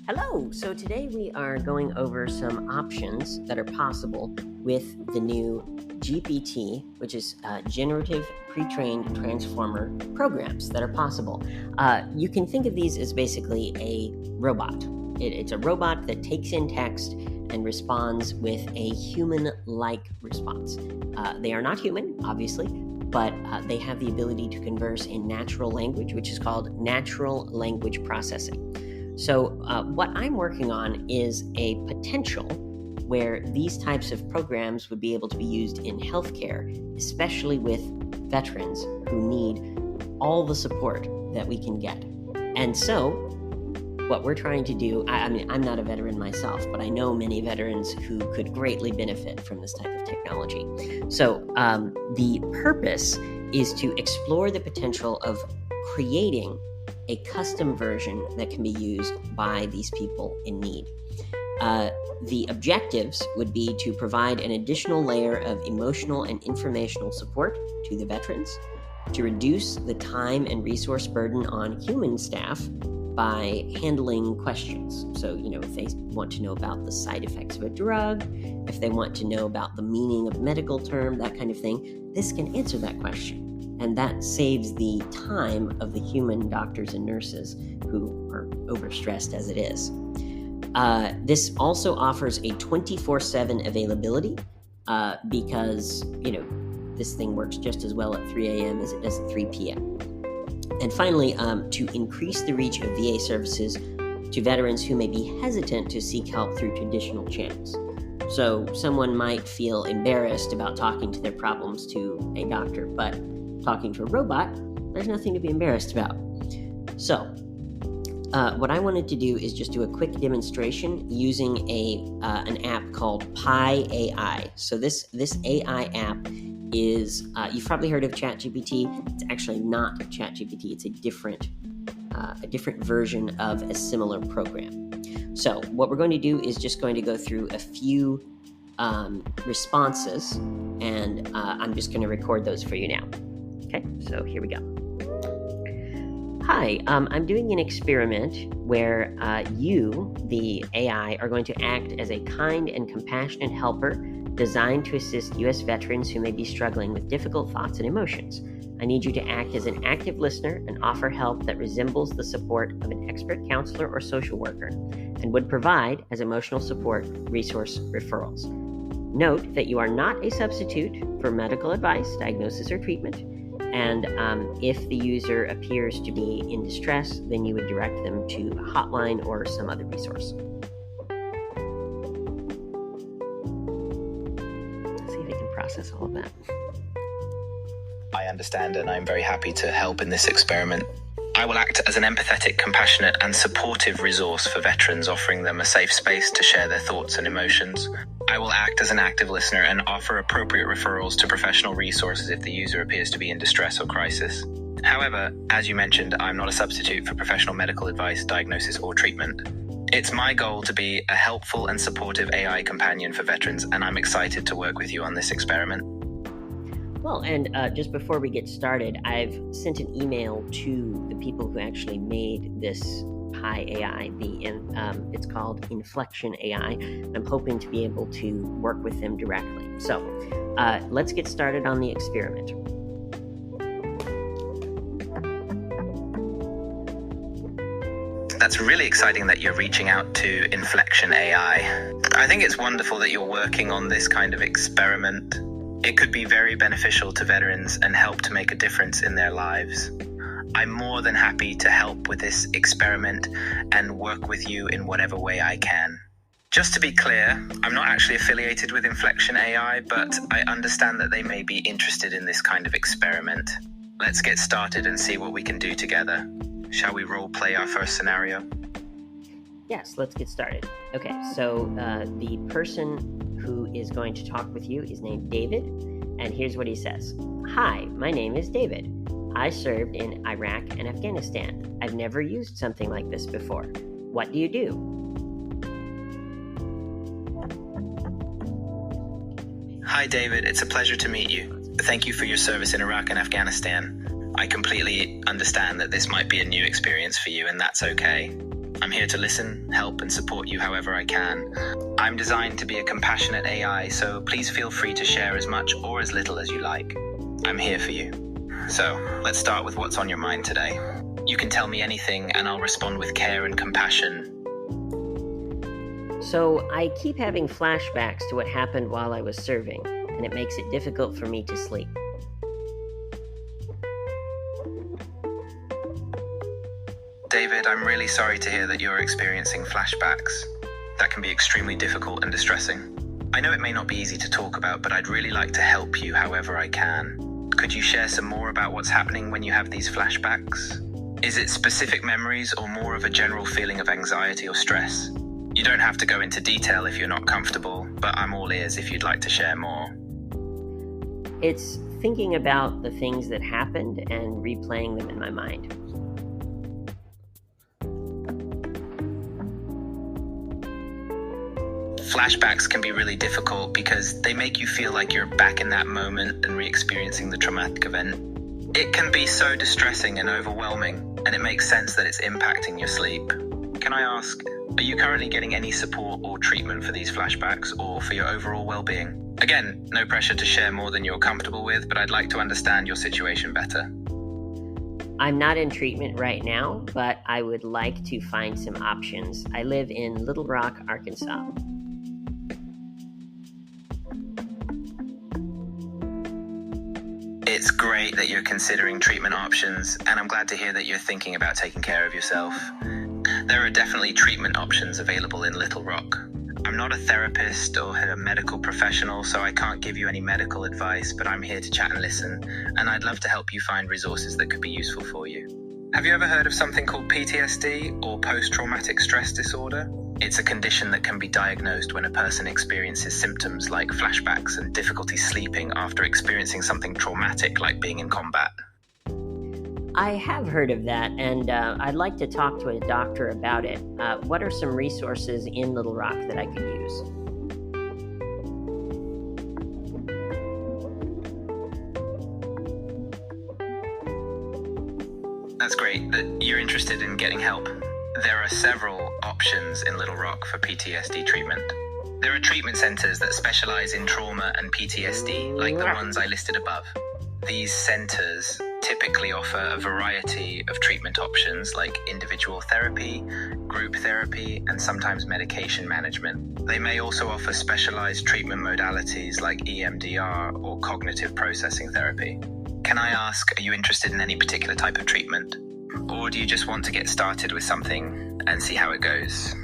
Hello! So today we are going over some options that are possible with the new GPT, which is Generative Pre-trained Transformer programs that are possible. You can think of these as basically a robot. It's a robot that takes in text and responds with a human-like response. They are not human, obviously, but they have the ability to converse in natural language, which is called natural language processing. So what I'm working on is a potential where these types of programs would be able to be used in healthcare, especially with veterans who need all the support that we can get. And so what we're trying to do, I mean, I'm not a veteran myself, but I know many veterans who could greatly benefit from this type of technology. So the purpose is to explore the potential of creating a custom version that can be used by these people in need. The objectives would be to provide an additional layer of emotional and informational support to the veterans, to reduce the time and resource burden on human staff by handling questions. So, if they want to know about the side effects of a drug, if they want to know about the meaning of a medical term, that kind of thing, this can answer that question. And that saves the time of the human doctors and nurses who are overstressed as it is. This also offers a 24/7 availability because, this thing works just as well at 3 a.m. as it does at 3 p.m. And finally, to increase the reach of VA services to veterans who may be hesitant to seek help through traditional channels. So someone might feel embarrassed about talking to their problems to a doctor, but talking to a robot, there's nothing to be embarrassed about. So, what I wanted to do is just do a quick demonstration using an app called Pi AI. So this AI app is, you've probably heard of ChatGPT. It's actually not ChatGPT. It's a different version of a similar program. So what we're going to do is just going to go through a few responses, and I'm just going to record those for you now. Okay, so here we go. Hi, I'm doing an experiment where you, the AI, are going to act as a kind and compassionate helper designed to assist U.S. veterans who may be struggling with difficult thoughts and emotions. I need you to act as an active listener and offer help that resembles the support of an expert counselor or social worker and would provide as emotional support resource referrals. Note that you are not a substitute for medical advice, diagnosis, or treatment. And if the user appears to be in distress, then you would direct them to a hotline or some other resource. Let's see if it can process all of that. I understand, and I'm very happy to help in this experiment. I will act as an empathetic, compassionate, and supportive resource for veterans, offering them a safe space to share their thoughts and emotions. I will act as an active listener and offer appropriate referrals to professional resources if the user appears to be in distress or crisis. However, as you mentioned, I'm not a substitute for professional medical advice, diagnosis, or treatment. It's my goal to be a helpful and supportive AI companion for veterans, and I'm excited to work with you on this experiment. Well, and just before we get started, I've sent an email to the people who actually made this Pi AI. It's called Inflection AI. I'm hoping to be able to work with them directly. So let's get started on the experiment. That's really exciting that you're reaching out to Inflection AI. I think it's wonderful that you're working on this kind of experiment. It could be very beneficial to veterans and help to make a difference in their lives. I'm more than happy to help with this experiment and work with you in whatever way I can. Just to be clear, I'm not actually affiliated with Inflection AI, but I understand that they may be interested in this kind of experiment. Let's get started and see what we can do together. Shall we role play our first scenario? Yes, let's get started. Okay, so the person who is going to talk with you is named David, and here's what he says. Hi, my name is David. I served in Iraq and Afghanistan. I've never used something like this before. What do you do? Hi, David. It's a pleasure to meet you. Thank you for your service in Iraq and Afghanistan. I completely understand that this might be a new experience for you, and that's okay. I'm here to listen, help, and support you however I can. I'm designed to be a compassionate AI, so please feel free to share as much or as little as you like. I'm here for you. So, let's start with what's on your mind today. You can tell me anything, and I'll respond with care and compassion. So, I keep having flashbacks to what happened while I was serving, and it makes it difficult for me to sleep. David, I'm really sorry to hear that you're experiencing flashbacks. That can be extremely difficult and distressing. I know it may not be easy to talk about, but I'd really like to help you however I can. Could you share some more about what's happening when you have these flashbacks? Is it specific memories or more of a general feeling of anxiety or stress? You don't have to go into detail if you're not comfortable, but I'm all ears if you'd like to share more. It's thinking about the things that happened and replaying them in my mind. Flashbacks can be really difficult because they make you feel like you're back in that moment and re-experiencing the traumatic event. It can be so distressing and overwhelming, and it makes sense that it's impacting your sleep. Can I ask, are you currently getting any support or treatment for these flashbacks or for your overall well-being? Again, no pressure to share more than you're comfortable with, but I'd like to understand your situation better. I'm not in treatment right now, but I would like to find some options. I live in Little Rock, Arkansas. It's great that you're considering treatment options, and I'm glad to hear that you're thinking about taking care of yourself. There are definitely treatment options available in Little Rock. I'm not a therapist or a medical professional, so I can't give you any medical advice, but I'm here to chat and listen, and I'd love to help you find resources that could be useful for you. Have you ever heard of something called PTSD or post-traumatic stress disorder? It's a condition that can be diagnosed when a person experiences symptoms like flashbacks and difficulty sleeping after experiencing something traumatic like being in combat. I have heard of that, and I'd like to talk to a doctor about it. What are some resources in Little Rock that I could use? That's great that you're interested in getting help. There are several options in Little Rock for PTSD treatment. There are treatment centers that specialize in trauma and PTSD, like the ones I listed above. These centers typically offer a variety of treatment options like individual therapy, group therapy, and sometimes medication management. They may also offer specialized treatment modalities like EMDR or cognitive processing therapy. Can I ask, are you interested in any particular type of treatment? Or do you just want to get started with something and see how it goes?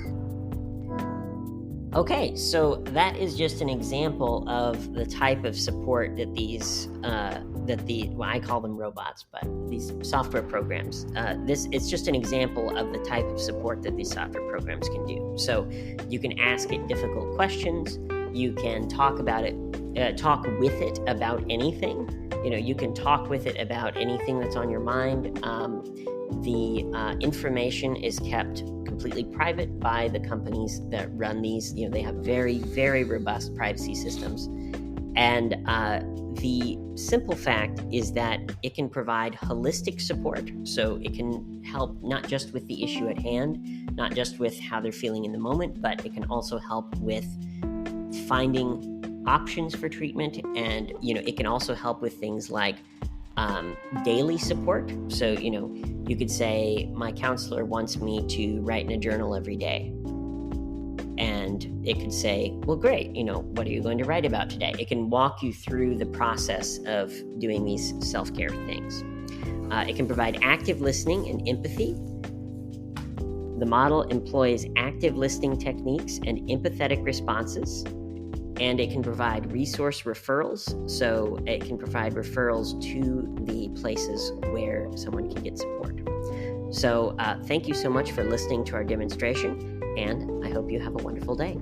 Okay, so that is just an example of the type of support that I call them robots, but these software programs. It's just an example of the type of support that these software programs can do. So you can ask it difficult questions. You can talk with it about anything. You can talk with it about anything that's on your mind. The information is kept completely private by the companies that run these. They have very, very robust privacy systems. And the simple fact is that it can provide holistic support. So it can help not just with the issue at hand, not just with how they're feeling in the moment, but it can also help with finding options for treatment. And, it can also help with things like daily support. So, you could say, my counselor wants me to write in a journal every day. And it could say, well, great, what are you going to write about today? It can walk you through the process of doing these self-care things. It can provide active listening and empathy. The model employs active listening techniques and empathetic responses. And it can provide resource referrals. So it can provide referrals to the places where someone can get support. So thank you so much for listening to our demonstration, and I hope you have a wonderful day.